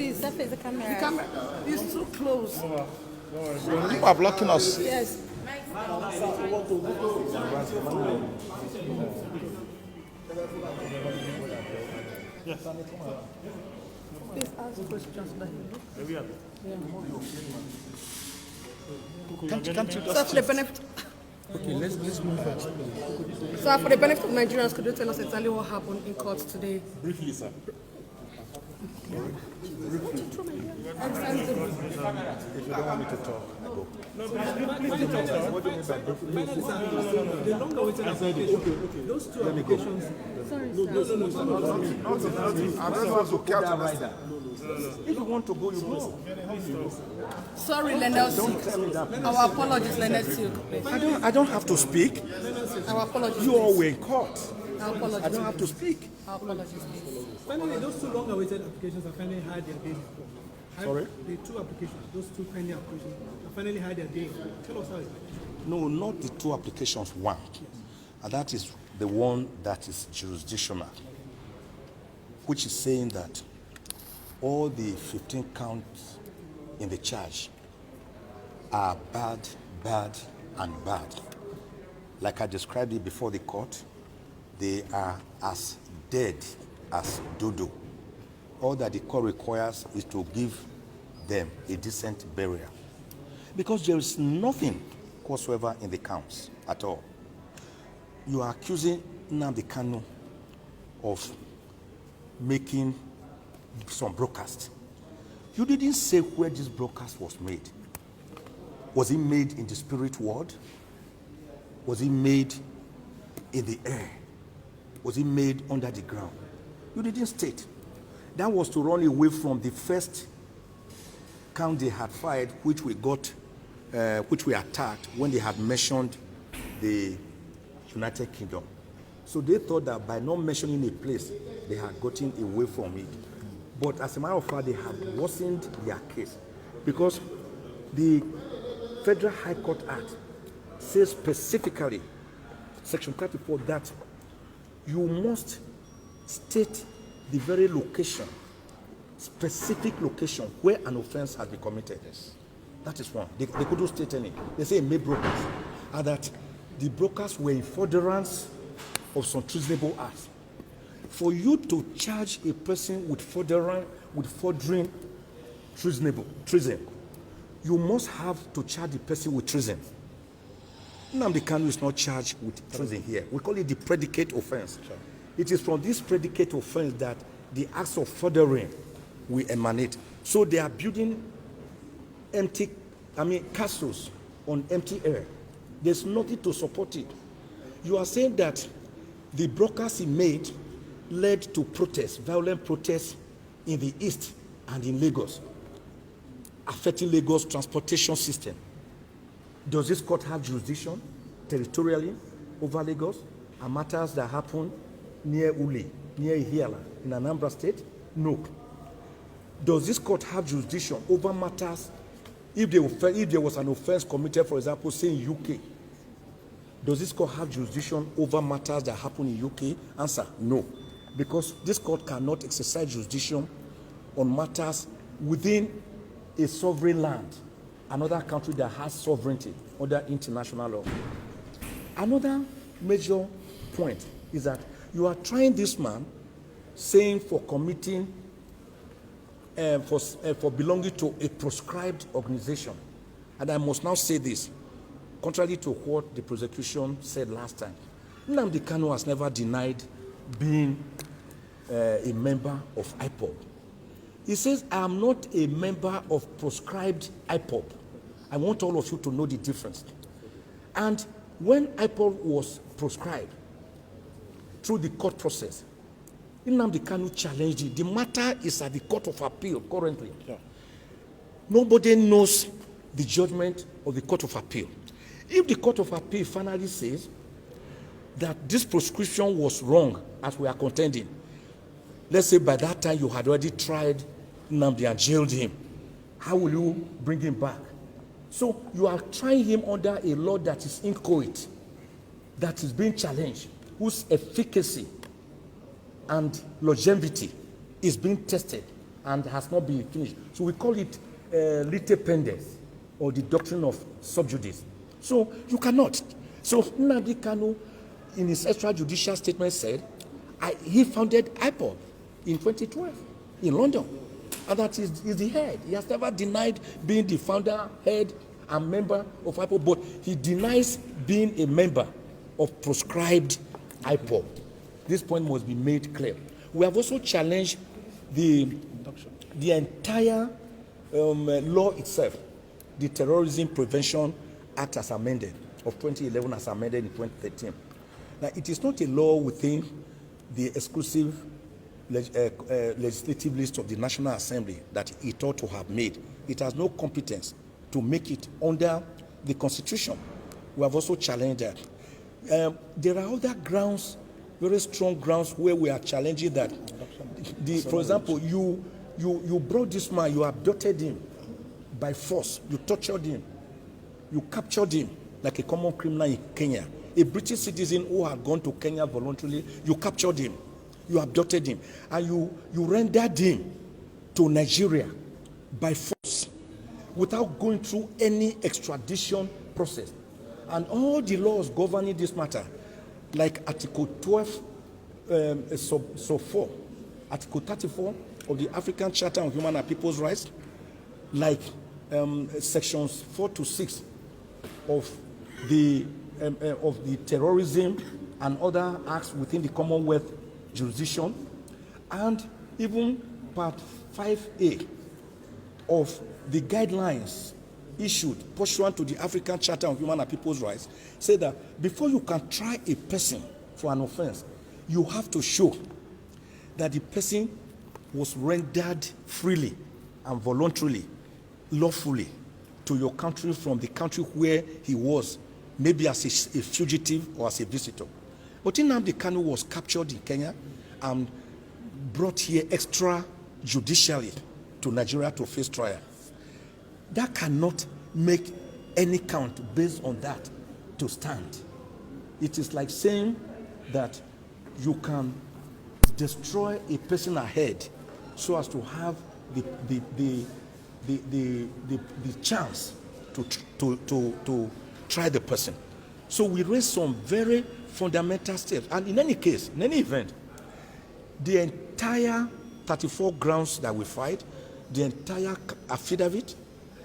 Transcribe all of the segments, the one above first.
please. That face the camera. The camera is too close. You are blocking us. Yes. Please ask questions. Can't you So just for the benefit. Okay, let's move first. So for the benefit of Nigerians, could you tell us exactly what happened in court today? Briefly, sir. If you don't want me to talk, I go. What do you mean by the longer waiting application, those two applications. I don't have to care to rider. If you want to go, you go. Sorry, Leonel Silk. Our apologies, Leonel Silk. I don't have to speak. Our apologies. You all were in court. Our apologies. I don't have to speak. Our apologies, please. Finally, those two long awaited applications have finally had their day before. Sorry? The two applications, those two pending applications, have finally had their day. Tell us how it's like. No, not the two applications, one. And that is the one that is jurisdictional, which is saying that all the 15 counts in the charge are bad, and bad. Like I described it before the court, they are as dead as dodo. All that the court requires is to give them a decent burial. Because there is nothing whatsoever in the counts at all. You are accusing Nnamdi Kanu of making some broadcast. You didn't say where this broadcast was made. Was it made in the spirit world? Was it made in the air? Was it made under the ground? You didn't state. That was to run away from the first count they had fired, which we attacked when they had mentioned the United Kingdom. So they thought that by not mentioning a place, they had gotten away from it. But as a matter of fact, they had worsened their case because the Federal High Court Act says specifically, Section 34, that you must state the very location, specific location where an offense has been committed. Yes. That is one. They couldn't state any. They say made brokers, and that the brokers were in furtherance of some treasonable acts. For you to charge a person with furthering treason, you must have to charge the person with treason. Nnamdi Kanu is not charged with treason here. We call it the predicate offense. Sure. It is from this predicate offense that the acts of furthering will emanate. So they are building castles on empty air. There's nothing to support it. You are saying that the broadcast he made led to protests, violent protests in the east and in Lagos, affecting Lagos' transportation system. Does this court have jurisdiction territorially over Lagos and matters that happen near Uli, near Ihiala, in Anambra State? No. Does this court have jurisdiction over matters if there was an offense committed, for example, say in UK? Does this court have jurisdiction over matters that happen in UK? Answer, no. Because this court cannot exercise jurisdiction on matters within a sovereign land, another country that has sovereignty under international law. Another major point is that you are trying this man, saying for committing, for belonging to a proscribed organization. And I must now say this, contrary to what the prosecution said last time. Nnamdi Kanu has never denied being a member of IPOB. He says, I am not a member of proscribed IPOB. I want all of you to know the difference. And when IPOB was proscribed through the court process, Nnamdi Kanu challenged it. The matter is at the Court of Appeal currently. Yeah. Nobody knows the judgment of the Court of Appeal. If the Court of Appeal finally says that this proscription was wrong, as we are contending, let's say by that time you had already tried Nnamdi and jailed him, how will you bring him back? So you are trying him under a law that is inchoate, that is being challenged, whose efficacy and longevity is being tested and has not been finished. So we call it lite pendens, or the doctrine of sub judice. So you cannot. So Nnamdi Kanu, in his extrajudicial statement, said he founded IPOB in 2012 in London, and that is the head. He has never denied being the founder, head, and member of IPOB, but he denies being a member of proscribed IPOB. This point must be made clear. We have also challenged the entire law itself, the Terrorism Prevention Act as amended of 2011 as amended in 2013. Now, it is not a law within the exclusive legislative list of the National Assembly that it ought to have made. It has no competence to make it under the Constitution. We have also challenged that. There are other grounds, very strong grounds, where we are challenging that. For example, you brought this man, you abducted him by force, you tortured him, you captured him like a common criminal in Kenya. A British citizen who had gone to Kenya voluntarily, you captured him, you abducted him, and you rendered him to Nigeria by force without going through any extradition process. And all the laws governing this matter, like Article 12, sub 4, Article 34 of the African Charter on Human and People's Rights, like sections 4 to 6 of the terrorism and other acts within the Commonwealth jurisdiction, and even Part 5A of the guidelines issued pursuant to the African Charter on Human and People's Rights, say that before you can try a person for an offense, you have to show that the person was rendered freely and voluntarily, lawfully, to your country from the country where he was, maybe as a fugitive or as a visitor. But Nnamdi Kanu was captured in Kenya and brought here extrajudicially to Nigeria to face trial. That cannot make any count based on that to stand. It is like saying that you can destroy a person ahead so as to have the chance to try the person. So we raised some very fundamental steps. And in any case, in any event, the entire 34 grounds that we fight, the entire affidavit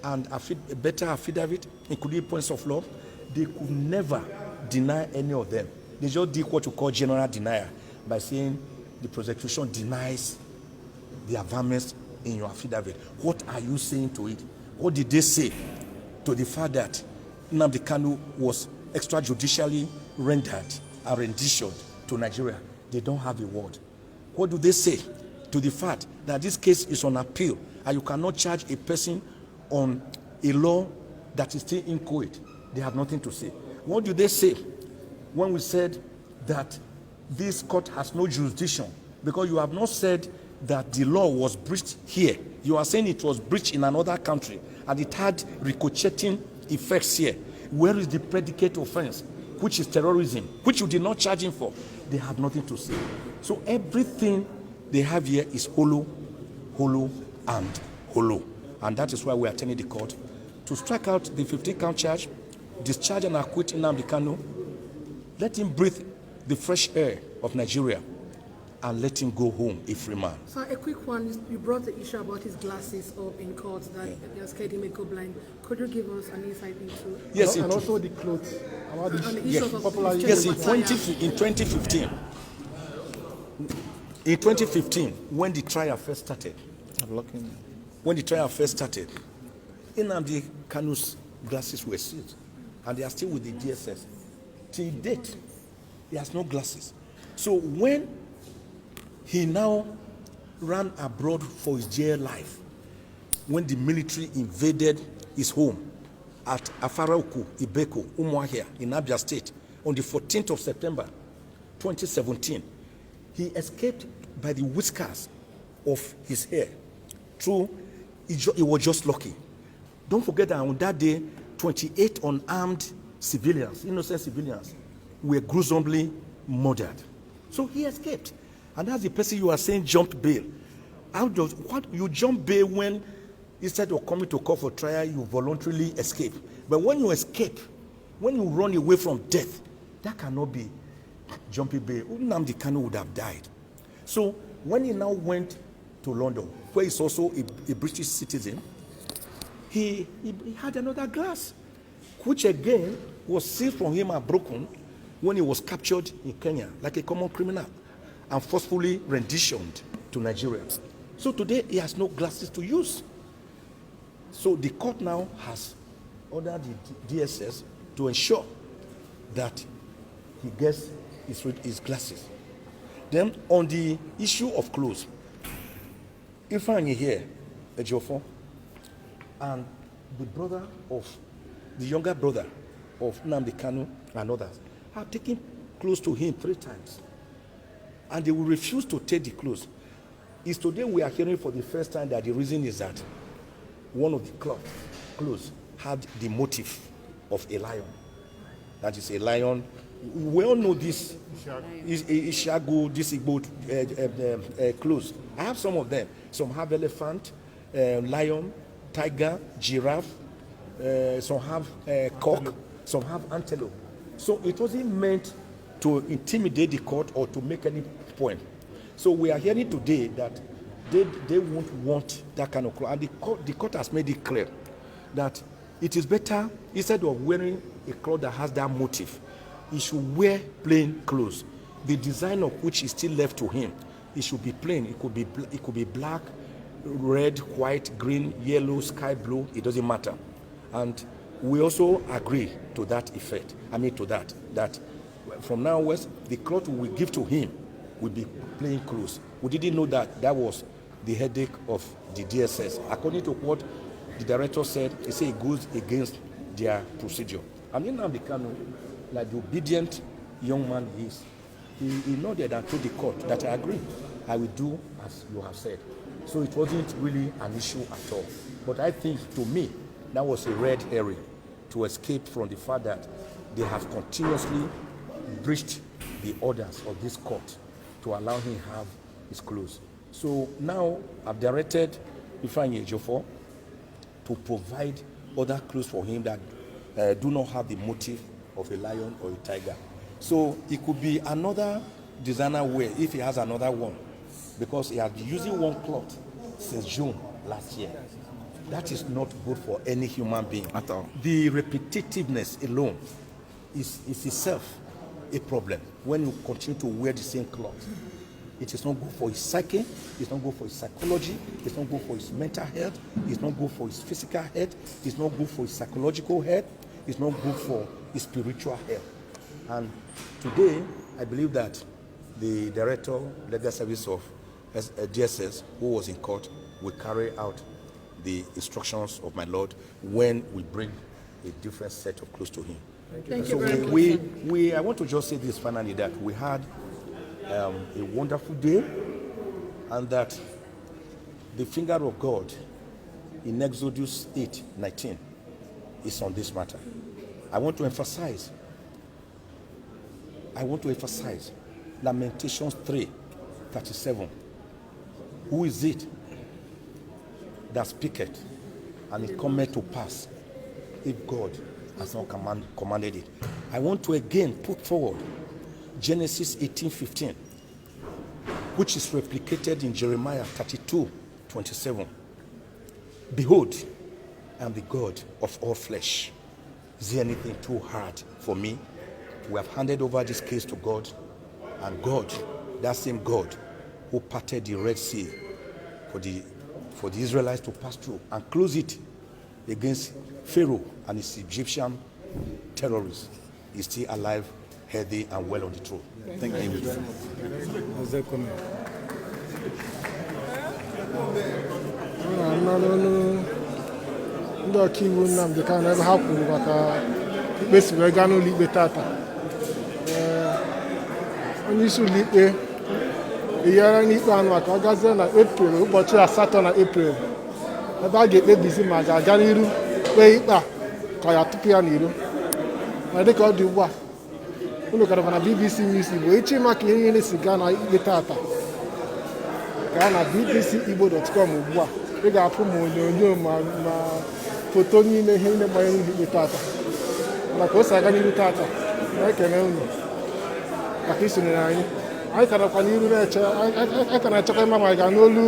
and a better affidavit, including points of law, they could never deny any of them. They just did what you call general denial by saying the prosecution denies the affirmance in your affidavit. What are you saying to it? What did they say to the fact that Nnamdi Kanu was extrajudicially rendered and renditioned to Nigeria? They don't have a word. What do they say to the fact that this case is on appeal and you cannot charge a person on a law that is still inchoate? They have nothing to say. What do they say when we said that this court has no jurisdiction? Because you have not said that the law was breached here. You are saying it was breached in another country and it had ricocheting effects here. Where is the predicate offense, which is terrorism, which you did not charge him for? They have nothing to say. So everything they have here is hollow, hollow, and hollow. And that is why we are telling the court to strike out the 15-count charge, discharge and acquit Nnamdi Kanu, let him breathe the fresh air of Nigeria, and let him go home a free man. So a quick one, you brought the issue about his glasses up in court that they're scared he may go blind. Could you give us an insight into? Yes, and also the clothes. Yes, in 2015. In 2015, when the trial first started, Nnamdi Kanu's glasses were seized, and they are still with the DSS. Till date, he has no glasses. So when he now ran abroad for his jail life, when the military invaded his home at Afaraoku, Ibeko, Umuahia in Abia State on the 14th of September 2017, he escaped by the whiskers of his hair. True, he was just lucky. Don't forget that on that day, 28 unarmed civilians, innocent civilians, were gruesomely murdered. So he escaped. And that's the person you are saying jumped bail. what you jump bail when instead of coming to court for trial, you voluntarily escape. But when you escape, when you run away from death, that cannot be jumping bail. Nnamdi Kanu would have died. So when he now went to London, where he's also a British citizen, he had another glass, which again was seized from him and broken when he was captured in Kenya like a common criminal and forcefully renditioned to Nigeria. So today he has no glasses to use. So the court now has ordered the DSS to ensure that he gets his glasses. Then on the issue of clothes, if I'm here, Ejiofor, and the younger brother of Nnamdi Kanu and others have taken clothes to him 3 times, and they will refuse to take the clothes. It's today we are hearing for the first time that the reason is that one of the clothes had the motif of a lion. That is a lion. We all know this. Ishago, this Igbo clothes. I have some of them. Some have elephant, lion, tiger, giraffe. Some have cock. Some have antelope. So it wasn't meant to intimidate the court or to make any point. So we are hearing today that they won't want that kind of cloth. And the court has made it clear that it is better, instead of wearing a cloth that has that motif, he should wear plain clothes. The design of which is still left to him, it should be plain. It could be black, red, white, green, yellow, sky blue. It doesn't matter. And we also agree to that effect. That from now onwards, the cloth we give to him will be plain clothes. We didn't know that was the headache of the DSS. According to what the director said, he said it goes against their procedure. And Nnamdi Kanu, like the obedient young man he is, he nodded and told the court that I agree. I will do as you have said. So it wasn't really an issue at all. But I think, to me, that was a red herring to escape from the fact that they have continuously breached the orders of this court to allow him to have his clothes. So now I've directed Ifeanyi Ejiofor to provide other clothes for him that do not have the motif of a lion or a tiger. So it could be another designer wear if he has another one, because he has been using one cloth since June last year. That is not good for any human being at all. The repetitiveness alone is itself a problem when you continue to wear the same cloth. It is not good for his psyche, it's not good for his psychology, it's not good for his mental health, it's not good for his physical health, it's not good for his psychological health, it's not good for his spiritual health. And today, I believe that the Director, Legal Service of DSS, who was in court, will carry out the instructions of my Lord when we bring a different set of clothes to him. Thank So I want to just say this finally, that we had a wonderful day, and that the finger of God in Exodus 8:19 is on this matter. I want to emphasize Lamentations 3:37. Who is it that speaketh, and it cometh to pass, if God has not commanded it? I want to again put forward Genesis 18:15, which is replicated in Jeremiah 32:27. Behold, I am the God of all flesh. Is there anything too hard for me? We have handed over this case to God, and God, that same God who parted the Red Sea for the Israelites to pass through and close it against Pharaoh and his Egyptian terrorists, is still alive, healthy, and well on the throne. Thank you. Ozekhomen. Ndị ọkaiwu Nnamdi Kanu ebe ha kwuru maka ikpe si wee gaa n'ụlọ ikpe tata, onye isi ụlọ ikpe eyiara n'ikpe ahụ maka ọ gazie na Eprel, ụbọchị 8 na Eprel, ebe a ga-ekpebizi ma ga-aga n'iru kpee ikpe a ka ya tupu ya n'iru. Ma dịka ọ dị ugbu a, ụlọ gara na BBC News Igbo echi maka ihe niile si gaa na ikpe tata. gaa na bbcigbo.com ugbu a ị ga-afụ ma onyonyo ma foto niile ihe niile gbanyere ụlọikpe tata maka o si aga n'iru tata na-ekene unu maka isonyere anyị ka nakwa n'iru ka na-echekwa ịma ma anyị ga n'olu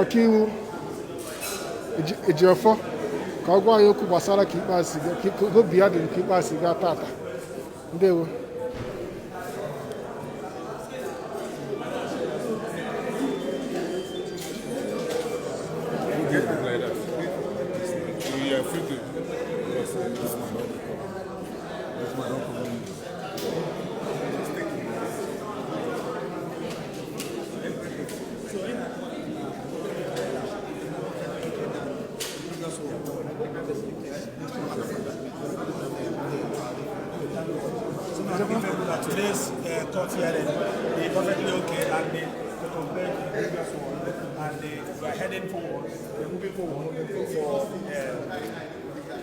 ọkaiwu Ejiofọ ka ọ gwa anyị okwu gbasara ka ikpeazụ ka obi ya dị nke ikpeazụ gaa tata. Ndewo. Today's court hearing is perfectly okay, and they compare the previous one, and they are heading forward, they're moving forward for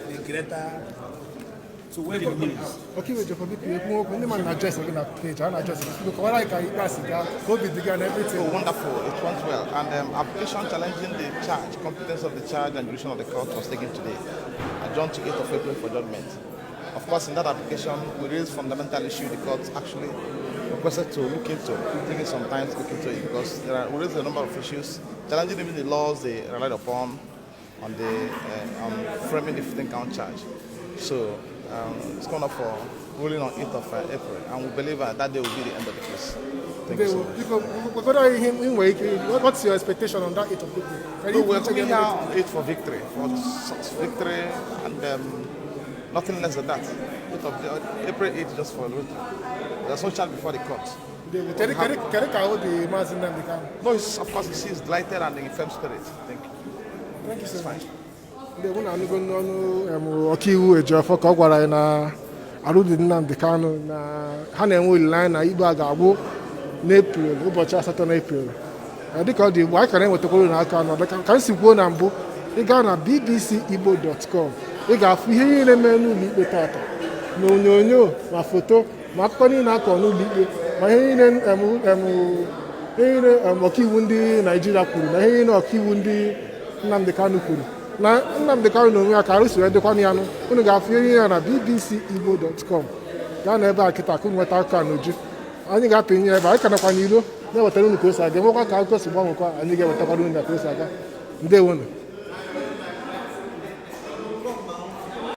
the greater. So where the minutes? Okay, we just ndị man address again na page, and address because what I can pass it down, COVID began everything. Oh, wonderful! It went well, and application challenging the charge, competence of the charge, and jurisdiction of the court was taken today, adjourned to 8th of April for judgment. Of course, in that application, we raised fundamental issue the court actually requested to look into, taking some time to look into it, because we raised a number of issues, challenging even the laws they relied upon on the framing the 15-count charge. So it's coming up for ruling on 8th of April, and we believe that day will be the end of the case. Thank you so much. What's your expectation on that 8th of April? We're coming here on 8th for victory, and nothing less than that. 8th of April 8th just for victory. There's no charge before the court. No, of course, he's delighted and in firm spirit. Thank you. Thank you so much. Ọkaiwu Ejiofọ ka ọ gwara anyị na arụdị Nnamdi Kanu na ha na-enwe olileanya na ikpe a ga-agwụ n'Epril, ụbọchị 8 n'Epril. Dịka ọ dị Igbo, anyị ka na-enwetakwara n'aka nọ ka m si kwuo na mbụ, ị gaa na bbcigbo.com ị ga-afụ ihe niile mere n'ụlọikpe tata na onyonyo ma foto ma akụkọ niile akọ n'ụlọikpe ma ihe niile ọkaiwu ndị Naịjirịa kwuru na ihe niile ọkaiwu ndị Nnamdi Kanu kwuru na Nnamdi Kanu na onwe ya ka arụsiri edekwana ya nụ. Unu ga-afụ ihe niile ya na bbcigbo.com. gaa na ebe a kịta ka nweta akụkọ a n'uju. Anyị ga-apịnye ebe anyị ka nakwa n'iro na-ewetara unu ka o si aga, enwekwa ka akụkọ si gbanwekwa anyị ga-ewetakwara unu na ka o si aga. Ndewonu.